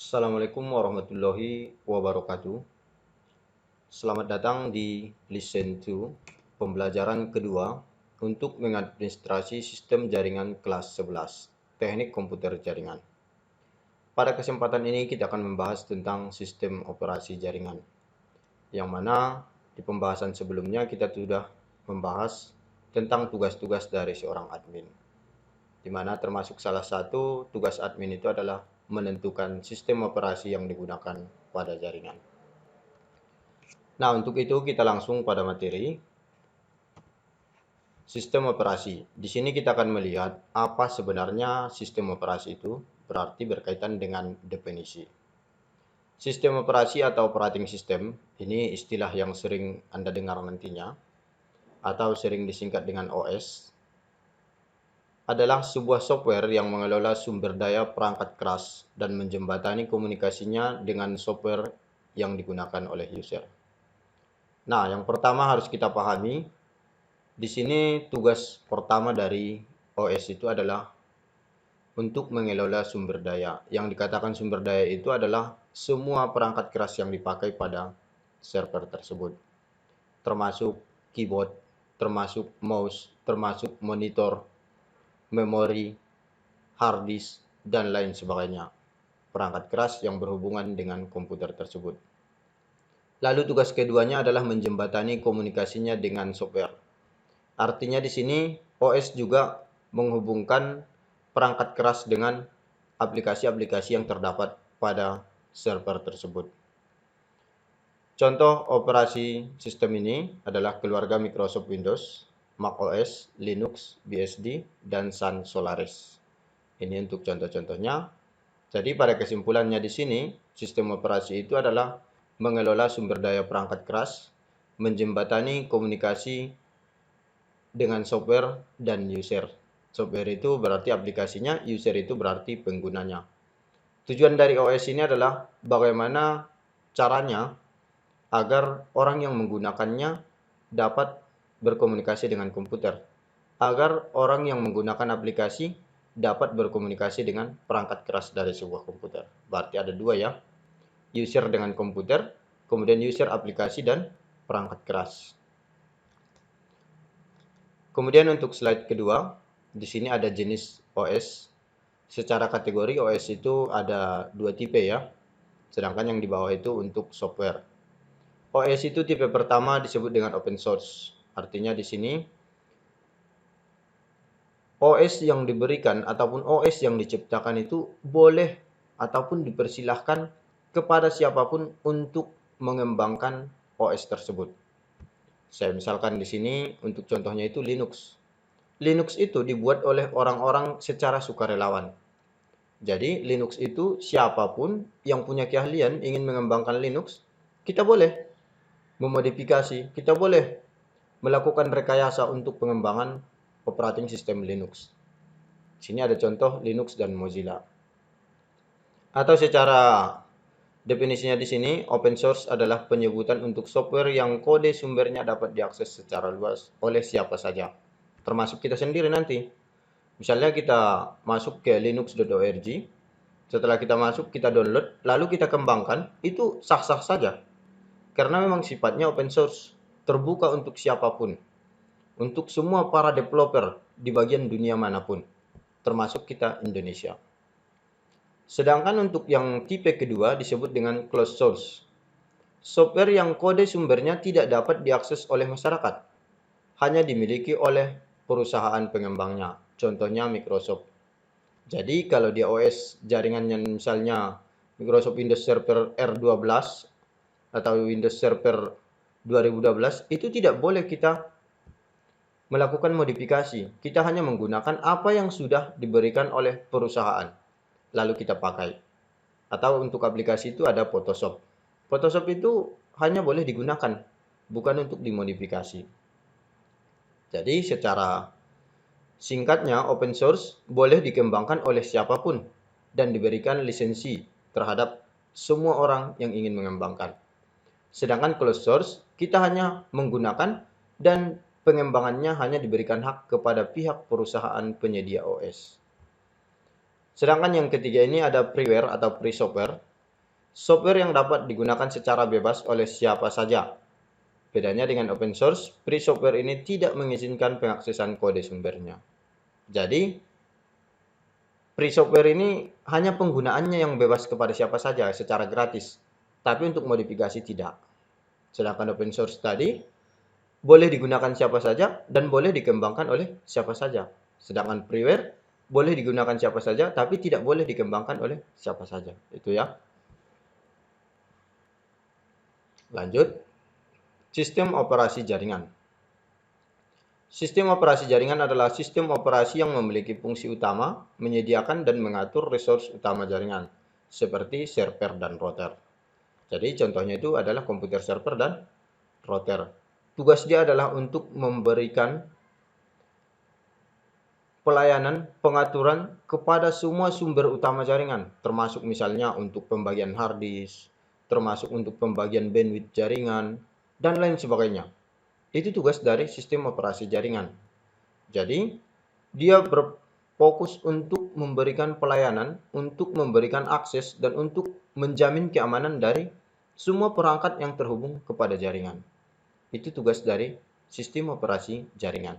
Assalamualaikum warahmatullahi wabarakatuh. Selamat datang di Listen to pembelajaran kedua untuk mengadministrasi sistem jaringan kelas 11, Teknik Komputer Jaringan. Pada kesempatan ini kita akan membahas tentang sistem operasi jaringan, yang mana di pembahasan sebelumnya kita sudah membahas tentang tugas-tugas dari seorang admin, di mana termasuk salah satu tugas admin itu adalah menentukan sistem operasi yang digunakan pada jaringan. Nah, untuk itu kita langsung pada materi sistem operasi. Di sini kita akan melihat apa sebenarnya sistem operasi itu, berarti berkaitan dengan definisi. Sistem operasi atau operating system, ini istilah yang sering Anda dengar nantinya, atau sering disingkat dengan OS, adalah sebuah software yang mengelola sumber daya perangkat keras dan menjembatani komunikasinya dengan software yang digunakan oleh user. Nah, yang pertama harus kita pahami, di sini tugas pertama dari OS itu adalah untuk mengelola sumber daya. Yang dikatakan sumber daya itu adalah semua perangkat keras yang dipakai pada server tersebut, termasuk keyboard, termasuk mouse, termasuk monitor, memori, hard disk, dan lain sebagainya. Perangkat keras yang berhubungan dengan komputer tersebut. Lalu tugas keduanya adalah menjembatani komunikasinya dengan software. Artinya di sini OS juga menghubungkan perangkat keras dengan aplikasi-aplikasi yang terdapat pada server tersebut. Contoh operasi sistem ini adalah keluarga Microsoft Windows, Mac OS, Linux, BSD, dan Sun Solaris. Ini untuk contoh-contohnya. Jadi pada kesimpulannya di sini, sistem operasi itu adalah mengelola sumber daya perangkat keras, menjembatani komunikasi dengan software dan user. Software itu berarti aplikasinya, user itu berarti penggunanya. Tujuan dari OS ini adalah bagaimana caranya agar orang yang menggunakannya dapat berkomunikasi dengan komputer. Agar orang yang menggunakan aplikasi dapat berkomunikasi dengan perangkat keras dari sebuah komputer. Berarti ada dua ya, user dengan komputer, kemudian user aplikasi dan perangkat keras. Kemudian untuk slide kedua, di sini ada jenis OS. Secara kategori OS itu ada dua tipe ya, sedangkan yang di bawah itu untuk software. OS itu tipe pertama disebut dengan open source. Artinya di sini OS yang diberikan ataupun OS yang diciptakan itu boleh ataupun dipersilahkan kepada siapapun untuk mengembangkan OS tersebut. Saya misalkan di sini untuk contohnya itu Linux. Linux itu dibuat oleh orang-orang secara sukarelawan. Jadi Linux itu siapapun yang punya keahlian ingin mengembangkan Linux, kita boleh memodifikasi, kita boleh melakukan rekayasa untuk pengembangan operating system Linux. Sini ada contoh Linux dan Mozilla. Atau secara definisinya di sini, open source adalah penyebutan untuk software yang kode sumbernya dapat diakses secara luas oleh siapa saja, termasuk kita sendiri nanti. Misalnya kita masuk ke linux.org, setelah kita masuk, kita download, lalu kita kembangkan, itu sah-sah saja. Karena memang sifatnya open source, terbuka untuk siapapun, untuk semua para developer di bagian dunia manapun, termasuk kita Indonesia. Sedangkan untuk yang tipe kedua disebut dengan closed source. Software yang kode sumbernya tidak dapat diakses oleh masyarakat, hanya dimiliki oleh perusahaan pengembangnya, contohnya Microsoft. Jadi kalau di OS jaringannya misalnya Microsoft Windows Server R12 atau Windows Server 2012, itu tidak boleh kita melakukan modifikasi. Kita hanya menggunakan apa yang sudah diberikan oleh perusahaan, lalu kita pakai. Atau untuk aplikasi itu ada Photoshop. Photoshop itu hanya boleh digunakan, bukan untuk dimodifikasi. Jadi secara singkatnya, open source boleh dikembangkan oleh siapapun dan diberikan lisensi terhadap semua orang yang ingin mengembangkan. Sedangkan closed source, kita hanya menggunakan dan pengembangannya hanya diberikan hak kepada pihak perusahaan penyedia OS. Sedangkan yang ketiga ini ada freeware atau free software. Software yang dapat digunakan secara bebas oleh siapa saja. Bedanya dengan open source, free software ini tidak mengizinkan pengaksesan kode sumbernya. Jadi, free software ini hanya penggunaannya yang bebas kepada siapa saja secara gratis. Tapi untuk modifikasi tidak. Sedangkan open source tadi boleh digunakan siapa saja dan boleh dikembangkan oleh siapa saja. Sedangkan freeware boleh digunakan siapa saja tapi tidak boleh dikembangkan oleh siapa saja. Itu ya. Lanjut, sistem operasi jaringan. Sistem operasi jaringan adalah sistem operasi yang memiliki fungsi utama, menyediakan dan mengatur resource utama jaringan, seperti server dan router. Jadi contohnya itu adalah komputer server dan router. Tugas dia adalah untuk memberikan pelayanan pengaturan kepada semua sumber utama jaringan, termasuk misalnya untuk pembagian hard disk, termasuk untuk pembagian bandwidth jaringan, dan lain sebagainya. Itu tugas dari sistem operasi jaringan. Jadi, dia berfokus untuk memberikan pelayanan, untuk memberikan akses, dan untuk menjamin keamanan dari semua perangkat yang terhubung kepada jaringan. Itu tugas dari sistem operasi jaringan.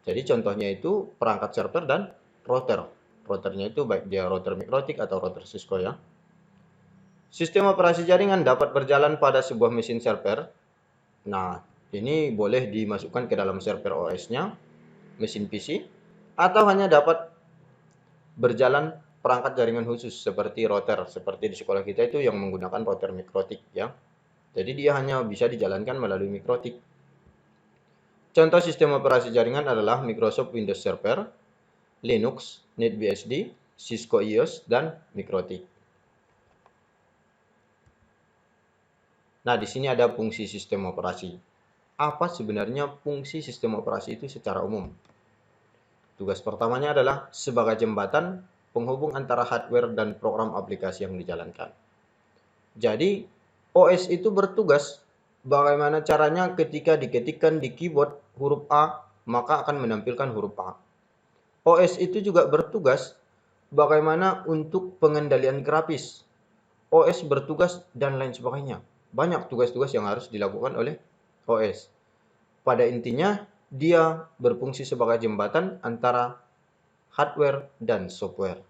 Jadi contohnya itu perangkat server dan router. Routernya itu baik dia router MikroTik atau router Cisco ya. Sistem operasi jaringan dapat berjalan pada sebuah mesin server. Nah, ini boleh dimasukkan ke dalam server OS-nya, mesin PC, atau hanya dapat berjalan perangkat jaringan khusus seperti router. Seperti di sekolah kita itu yang menggunakan router MikroTik ya. Jadi dia hanya bisa dijalankan melalui MikroTik. Contoh sistem operasi jaringan adalah Microsoft Windows Server, Linux, NetBSD, Cisco IOS, dan MikroTik. Nah, di sini ada fungsi sistem operasi. Apa sebenarnya fungsi sistem operasi itu secara umum? Tugas pertamanya adalah sebagai jembatan penghubung antara hardware dan program aplikasi yang dijalankan. Jadi, OS itu bertugas bagaimana caranya ketika diketikkan di keyboard huruf A, maka akan menampilkan huruf A. OS itu juga bertugas bagaimana untuk pengendalian grafis. OS bertugas dan lain sebagainya. Banyak tugas-tugas yang harus dilakukan oleh OS. Pada intinya, dia berfungsi sebagai jembatan antara hardware dan software.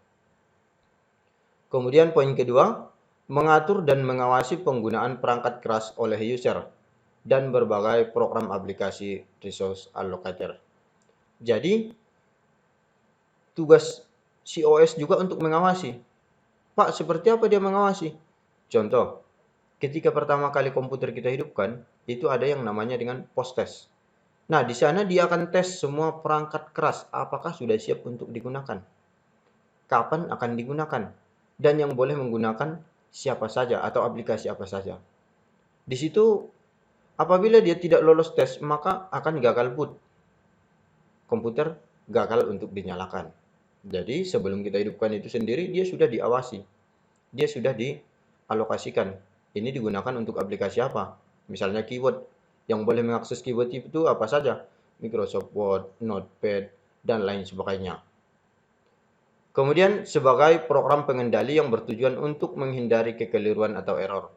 Kemudian poin kedua, mengatur dan mengawasi penggunaan perangkat keras oleh user dan berbagai program aplikasi resource allocator. Jadi, tugas si OS juga untuk mengawasi. Pak, seperti apa dia mengawasi? Contoh, ketika pertama kali komputer kita hidupkan, itu ada yang namanya dengan post test. Nah, di sana dia akan tes semua perangkat keras, apakah sudah siap untuk digunakan. Kapan akan digunakan. Dan yang boleh menggunakan siapa saja atau aplikasi apa saja. Di situ, apabila dia tidak lolos tes, maka akan gagal boot. Komputer gagal untuk dinyalakan. Jadi, sebelum kita hidupkan itu sendiri, dia sudah diawasi. Dia sudah dialokasikan. Ini digunakan untuk aplikasi apa? Misalnya keyword. Yang boleh mengakses keyword itu apa saja? Microsoft Word, Notepad, dan lain sebagainya. Kemudian sebagai program pengendali yang bertujuan untuk menghindari kekeliruan atau error.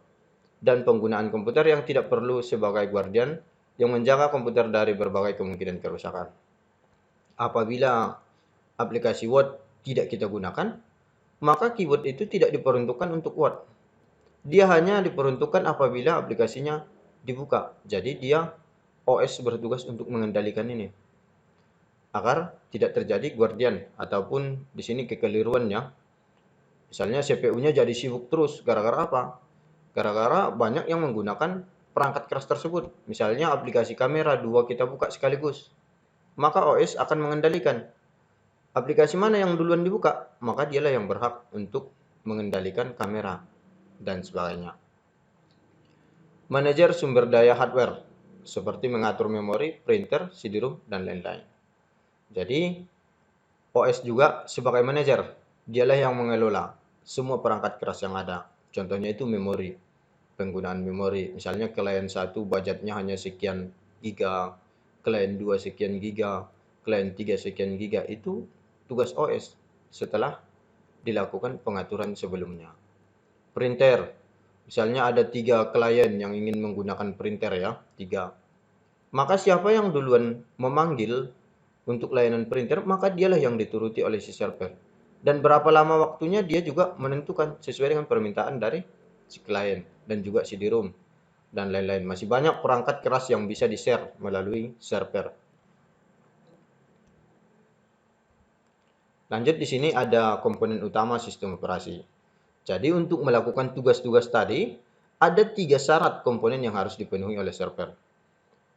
Dan penggunaan komputer yang tidak perlu sebagai guardian yang menjaga komputer dari berbagai kemungkinan kerusakan. Apabila aplikasi Word tidak kita gunakan, maka keyword itu tidak diperuntukkan untuk Word. Dia hanya diperuntukkan apabila aplikasinya dibuka. Jadi dia OS bertugas untuk mengendalikan ini agar tidak terjadi guardian ataupun di sini kekeliruannya. Misalnya CPU-nya jadi sibuk terus gara-gara apa? Gara-gara banyak yang menggunakan perangkat keras tersebut. Misalnya aplikasi kamera dua kita buka sekaligus. Maka OS akan mengendalikan aplikasi mana yang duluan dibuka, maka dialah yang berhak untuk mengendalikan kamera dan sebagainya. Manajer sumber daya hardware, seperti mengatur memori, printer, CD-ROM, dan lain-lain. Jadi, OS juga sebagai manajer, dialah yang mengelola semua perangkat keras yang ada. Contohnya itu memori, penggunaan memori. Misalnya klien 1 budgetnya hanya sekian giga, klien 2 sekian giga, klien 3 sekian giga. Itu tugas OS setelah dilakukan pengaturan sebelumnya. Printer, Misalnya ada 3 klien yang ingin menggunakan printer ya, 3. Maka siapa yang duluan memanggil untuk layanan printer, maka dialah yang dituruti oleh si server. Dan berapa lama waktunya dia juga menentukan sesuai dengan permintaan dari si klien dan juga CD-ROM dan lain-lain. Masih banyak perangkat keras yang bisa di-share melalui server. Lanjut di sini ada komponen utama sistem operasi. Jadi untuk melakukan tugas-tugas tadi, ada 3 syarat komponen yang harus dipenuhi oleh server.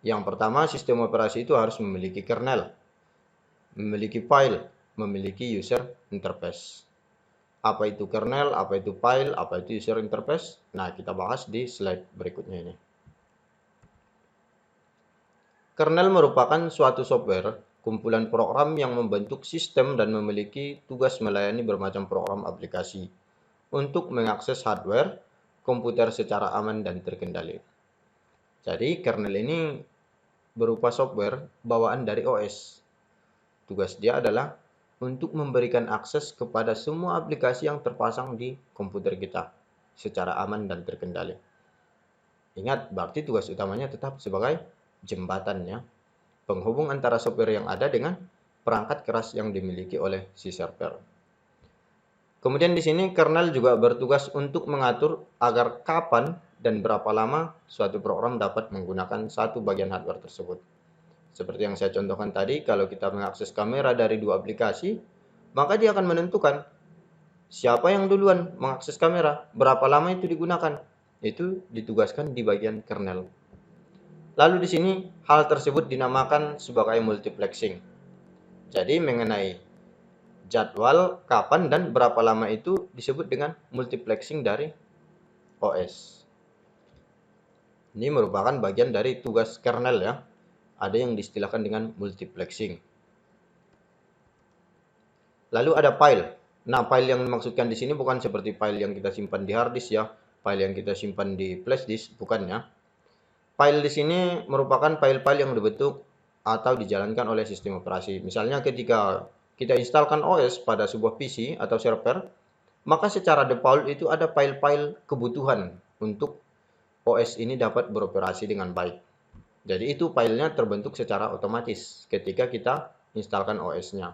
Yang pertama, sistem operasi itu harus memiliki kernel, memiliki file, memiliki user interface. Apa itu kernel, apa itu file, apa itu user interface? Nah, kita bahas di slide berikutnya ini. Kernel merupakan suatu software, kumpulan program yang membentuk sistem dan memiliki tugas melayani bermacam program aplikasi untuk mengakses hardware komputer secara aman dan terkendali. Jadi, kernel ini berupa software bawaan dari OS. Tugas dia adalah untuk memberikan akses kepada semua aplikasi yang terpasang di komputer kita secara aman dan terkendali. Ingat, berarti tugas utamanya tetap sebagai jembatannya, penghubung antara software yang ada dengan perangkat keras yang dimiliki oleh si server. Kemudian di sini kernel juga bertugas untuk mengatur agar kapan dan berapa lama suatu program dapat menggunakan satu bagian hardware tersebut. Seperti yang saya contohkan tadi, kalau kita mengakses kamera dari 2 aplikasi, maka dia akan menentukan siapa yang duluan mengakses kamera, berapa lama itu digunakan. Itu ditugaskan di bagian kernel. Lalu di sini hal tersebut dinamakan sebagai multiplexing. Jadi mengenai jadwal, kapan, dan berapa lama itu disebut dengan multiplexing dari OS. Ini merupakan bagian dari tugas kernel ya. Ada yang diistilahkan dengan multiplexing. Lalu ada file. Nah, file yang dimaksudkan di sini bukan seperti file yang kita simpan di hard disk ya, file yang kita simpan di flash disk, bukan ya. File di sini merupakan file-file yang dibentuk atau dijalankan oleh sistem operasi. Misalnya ketika kita instalkan OS pada sebuah PC atau server, maka secara default itu ada file-file kebutuhan untuk OS ini dapat beroperasi dengan baik. Jadi itu filenya terbentuk secara otomatis ketika kita instalkan OS-nya.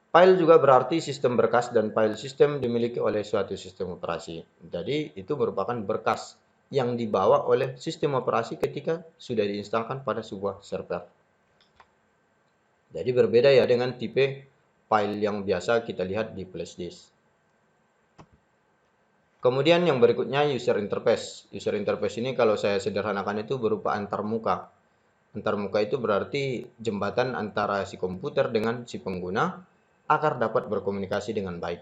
File juga berarti sistem berkas dan file sistem dimiliki oleh suatu sistem operasi. Jadi itu merupakan berkas yang dibawa oleh sistem operasi ketika sudah diinstalkan pada sebuah server. Jadi berbeda ya dengan tipe file yang biasa kita lihat di flash disk. Kemudian yang berikutnya user interface. User interface ini kalau saya sederhanakan itu berupa antarmuka. Antarmuka itu berarti jembatan antara si komputer dengan si pengguna agar dapat berkomunikasi dengan baik.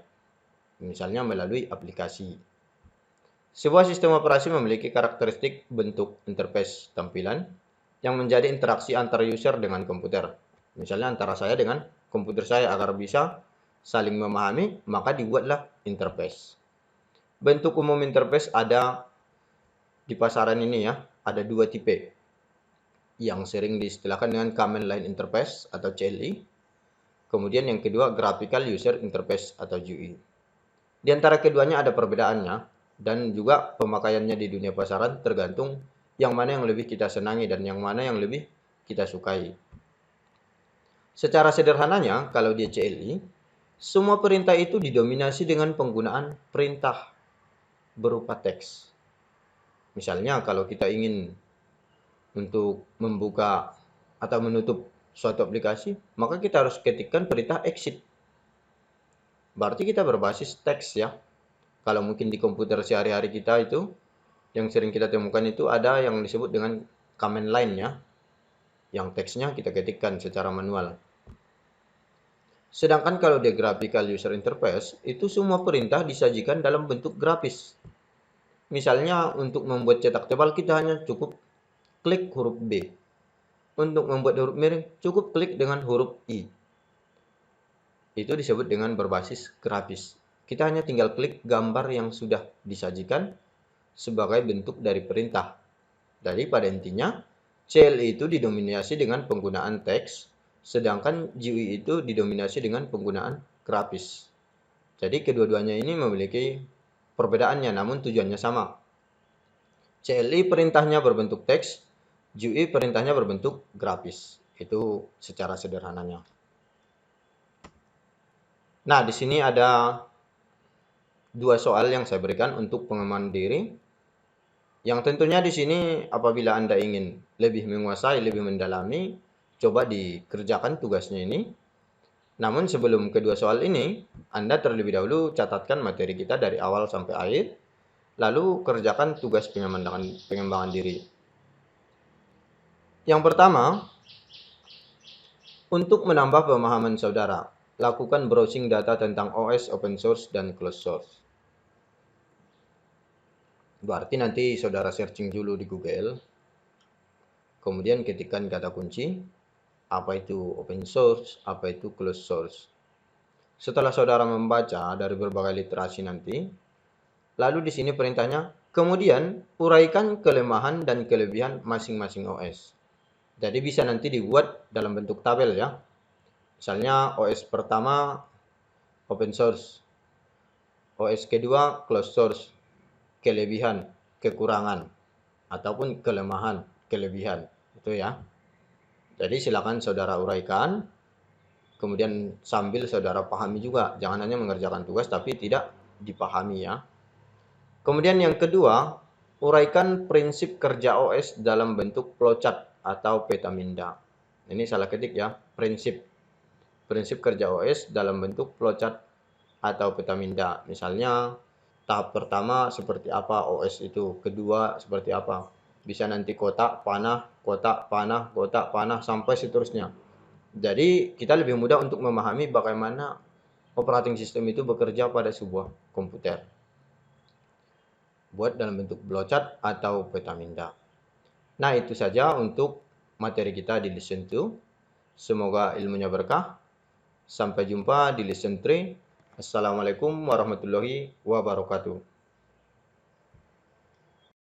Misalnya melalui aplikasi. Sebuah sistem operasi memiliki karakteristik bentuk interface tampilan yang menjadi interaksi antar user dengan komputer. Misalnya antara saya dengan komputer saya agar bisa saling memahami, maka dibuatlah interface. Bentuk umum interface ada di pasaran ini ya, ada 2 tipe. Yang sering diistilahkan dengan Command Line Interface atau CLI. Kemudian yang kedua Graphical User Interface atau GUI. Di antara keduanya ada perbedaannya dan juga pemakaiannya di dunia pasaran tergantung yang mana yang lebih kita senangi dan yang mana yang lebih kita sukai. Secara sederhananya, kalau dia CLI, semua perintah itu didominasi dengan penggunaan perintah berupa teks. Misalnya kalau kita ingin untuk membuka atau menutup suatu aplikasi, maka kita harus ketikkan perintah exit. Berarti kita berbasis teks ya. Kalau mungkin di komputer sehari-hari kita itu, yang sering kita temukan itu ada yang disebut dengan command line ya. Yang teksnya kita ketikkan secara manual. Sedangkan kalau di graphical user interface, itu semua perintah disajikan dalam bentuk grafis. Misalnya untuk membuat cetak tebal kita hanya cukup klik huruf B. Untuk membuat huruf miring cukup klik dengan huruf I. Itu disebut dengan berbasis grafis. Kita hanya tinggal klik gambar yang sudah disajikan sebagai bentuk dari perintah. Jadi pada intinya CLI itu didominasi dengan penggunaan teks, sedangkan GUI itu didominasi dengan penggunaan grafis. Jadi kedua-duanya ini memiliki perbedaannya namun tujuannya sama, CLI perintahnya berbentuk teks, GUI perintahnya berbentuk grafis. Itu secara sederhananya. Nah, di sini ada dua soal yang saya berikan untuk pengembangan diri. Yang tentunya di sini apabila Anda ingin lebih menguasai, lebih mendalami, coba dikerjakan tugasnya ini. Namun sebelum kedua soal ini, Anda terlebih dahulu catatkan materi kita dari awal sampai akhir, lalu kerjakan tugas pengembangan diri. Yang pertama, untuk menambah pemahaman saudara, lakukan browsing data tentang OS, open source, dan closed source. Berarti nanti saudara searching dulu di Google, kemudian ketikkan kata kunci, apa itu open source, apa itu closed source. Setelah saudara membaca dari berbagai literasi nanti, lalu di sini perintahnya, kemudian uraikan kelemahan dan kelebihan masing-masing OS. Jadi bisa nanti dibuat dalam bentuk tabel ya. Misalnya OS pertama open source, OS kedua closed source, kelebihan, kekurangan, ataupun kelemahan, kelebihan. Itu ya. Jadi silakan saudara uraikan, kemudian sambil saudara pahami juga. Jangan hanya mengerjakan tugas tapi tidak dipahami ya. Kemudian yang kedua, uraikan prinsip kerja OS dalam bentuk flowchart atau peta minda. Ini salah ketik ya, prinsip kerja OS dalam bentuk flowchart atau peta minda. Misalnya tahap pertama seperti apa OS itu, kedua seperti apa. Bisa nanti kotak, panah, kotak, panah, kotak, panah sampai seterusnya. Jadi kita lebih mudah untuk memahami bagaimana operating system itu bekerja pada sebuah komputer. Buat dalam bentuk flowchart atau peta minda. Nah, itu saja untuk materi kita di lesson 2. Semoga ilmunya berkah. Sampai jumpa di lesson 3. Assalamualaikum warahmatullahi wabarakatuh.